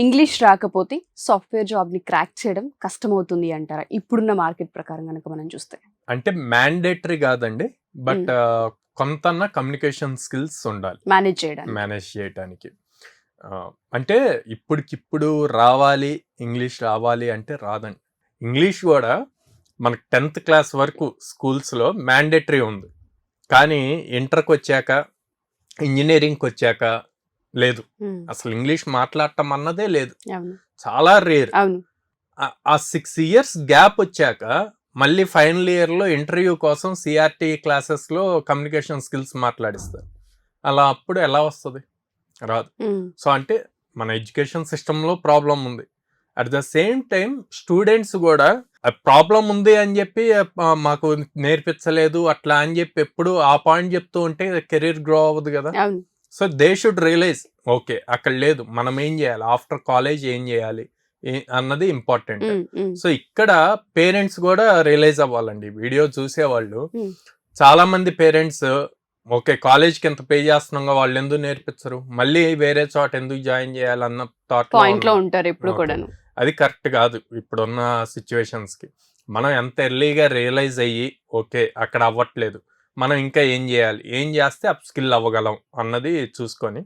English రాకపోతే software job ని crack చేయడం కష్టమవుతుంది అంటారా ఇప్పుడున్న మార్కెట్ ప్రకారం కనుక మనం చూస్తే? అంటే మ్యాండేటరీ కాదండి, బట్ కొంత కమ్యూనికేషన్ స్కిల్స్ ఉండాలి మేనేజ్ చేయడానికి. అంటే ఇప్పటికిప్పుడు రావాలి ఇంగ్లీష్ రావాలి అంటే రాదండి. ఇంగ్లీష్ కూడా మనకు 10th క్లాస్ వరకు స్కూల్స్లో మ్యాండేటరీ ఉంది, కానీ ఇంటర్కి వచ్చాక ఇంజనీరింగ్కి వచ్చాక లేదు. అసలు ఇంగ్లీష్ మాట్లాడటం అన్నదే లేదు, చాలా రేర్. ఆ 6 years గ్యాప్ వచ్చాక మళ్ళీ ఫైనల్ ఇయర్లో ఇంటర్వ్యూ కోసం సిఆర్టీ క్లాసెస్లో కమ్యూనికేషన్ స్కిల్స్ మాట్లాడిస్తారు. అలా అప్పుడు ఎలా వస్తుంది? రాదు. సో అంటే మన ఎడ్యుకేషన్ సిస్టంలో ప్రాబ్లం ఉంది. At the same time students కూడా ప్రాబ్లం ఉంది అని చెప్పి మాకు నేర్పించలేదు అట్లా అని చెప్పి ఎప్పుడు ఆ పాయింట్ చెప్తూ ఉంటే కెరీర్ గ్రో అవ్వదు కదా. So they should realise, okay అక్కడ లేదు, మనం ఏం చేయాలి, ఆఫ్టర్ కాలేజ్ ఏం చేయాలి అన్నది ఇంపార్టెంట్. సో ఇక్కడ పేరెంట్స్ కూడా రియలైజ్ అవ్వాలండి. వీడియో చూసేవాళ్ళు చాలా మంది పేరెంట్స్, ఓకే కాలేజ్కి ఎంత పే చేస్తున్నాం వాళ్ళు ఎందుకు నేర్పించరు, మళ్ళీ వేరే చోట ఎందుకు జాయిన్ చేయాలన్న థాట్ లో ఉంటారు ఎప్పుడు కూడా. అది కరెక్ట్ కాదు ఇప్పుడున్న సిచ్యువేషన్స్ కి. మనం ఎంత ఎర్లీగా రియలైజ్ అయ్యి ఓకే అక్కడ అవ్వట్లేదు, మనం ఇంకా ఏం చేయాలి, ఏం చేస్తే అప్ స్కిల్ అవ్వగలం అన్నది చూసుకొని